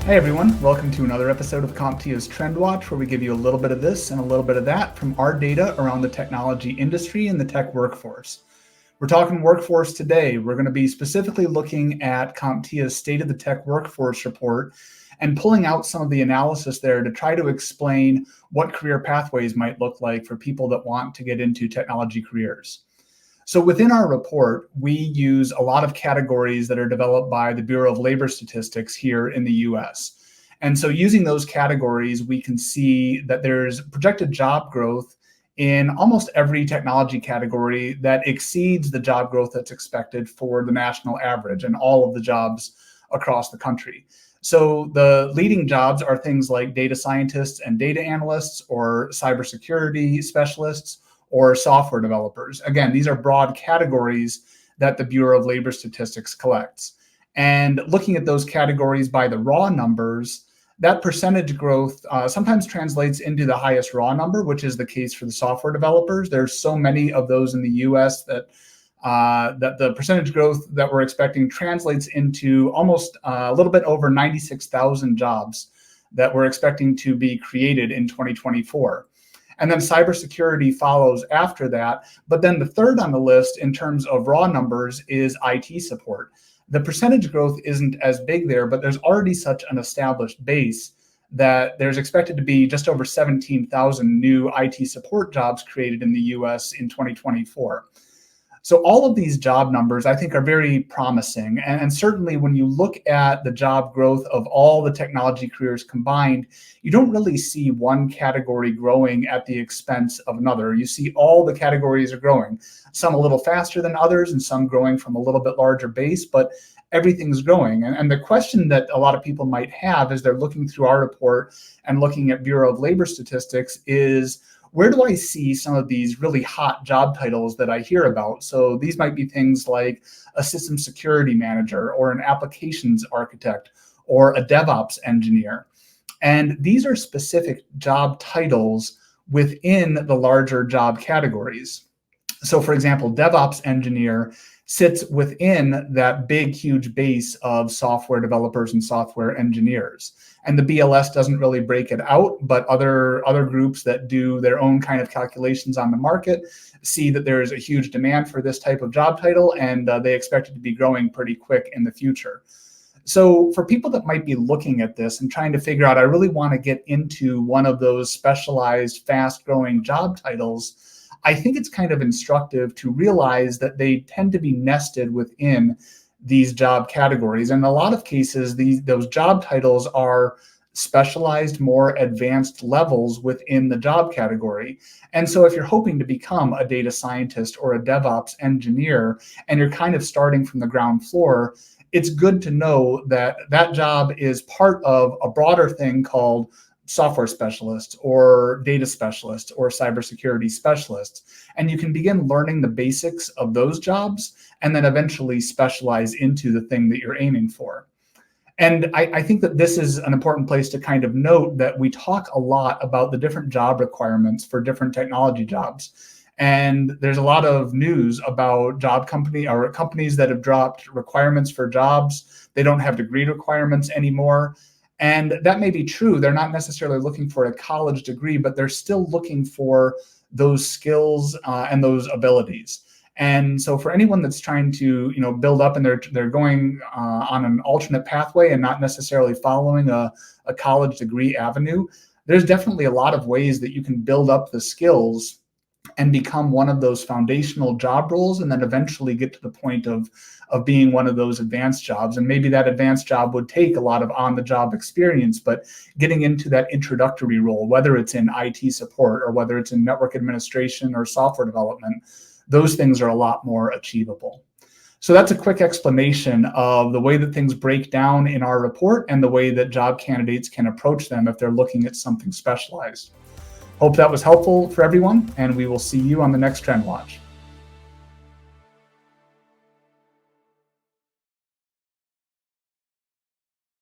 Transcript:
Hey everyone, welcome to another episode of CompTIA's Trend Watch, where we give you a little bit of this and a little bit of that from our data around the technology industry and the tech workforce. We're talking workforce today. We're going to be specifically looking at CompTIA's State of the Tech Workforce report and pulling out some of the analysis there to try to explain what career pathways might look like for people that want to get into technology careers. So within our report, we use a lot of categories that are developed by the Bureau of Labor Statistics here in the US. And so using those categories, we can see that there's projected job growth in almost every technology category that exceeds the job growth that's expected for the national average and all of the jobs across the country. So the leading jobs are things like data scientists and data analysts, or cybersecurity specialists, or software developers. Again, these are broad categories that the Bureau of Labor Statistics collects. And looking at those categories by the raw numbers, that percentage growth sometimes translates into the highest raw number, which is the case for the software developers. There's so many of those in the US that the percentage growth that we're expecting translates into almost a little bit over 96,000 jobs that we're expecting to be created in 2024. And then cybersecurity follows after that. But then the third on the list in terms of raw numbers is IT support. The percentage growth isn't as big there, but there's already such an established base that there's expected to be just over 17,000 new IT support jobs created in the US in 2024. So all of these job numbers, I think, are very promising. And certainly when you look at the job growth of all the technology careers combined, you don't really see one category growing at the expense of another. You see all the categories are growing, some a little faster than others and some growing from a little bit larger base, but everything's growing. And the question that a lot of people might have as they're looking through our report and looking at Bureau of Labor Statistics is, where do I see some of these really hot job titles that I hear about? So these might be things like a system security manager or an applications architect or a DevOps engineer. And these are specific job titles within the larger job categories. So for example, DevOps engineer sits within that big, huge base of software developers and software engineers. And the BLS doesn't really break it out, but other groups that do their own kind of calculations on the market see that there is a huge demand for this type of job title, and they expect it to be growing pretty quick in the future. So for people that might be looking at this and trying to figure out, I really want to get into one of those specialized, fast-growing job titles, I think it's kind of instructive to realize that they tend to be nested within these job categories. And in a lot of cases, those job titles are specialized, more advanced levels within the job category. And so if you're hoping to become a data scientist or a DevOps engineer, and you're kind of starting from the ground floor, it's good to know that that job is part of a broader thing called software specialists or data specialists or cybersecurity specialists. And you can begin learning the basics of those jobs and then eventually specialize into the thing that you're aiming for. And I think that this is an important place to kind of note that we talk a lot about the different job requirements for different technology jobs. And there's a lot of news about companies that have dropped requirements for jobs. They don't have degree requirements anymore. And that may be true. They're not necessarily looking for a college degree, but they're still looking for those skills and those abilities. And so for anyone that's trying to, build up and they're going on an alternate pathway and not necessarily following a college degree avenue, there's definitely a lot of ways that you can build up the skills and become one of those foundational job roles, and then eventually get to the point of being one of those advanced jobs. And maybe that advanced job would take a lot of on-the-job experience, but getting into that introductory role, whether it's in IT support or whether it's in network administration or software development, those things are a lot more achievable. So that's a quick explanation of the way that things break down in our report and the way that job candidates can approach them if they're looking at something specialized. Hope that was helpful for everyone, and we will see you on the next Trend Watch.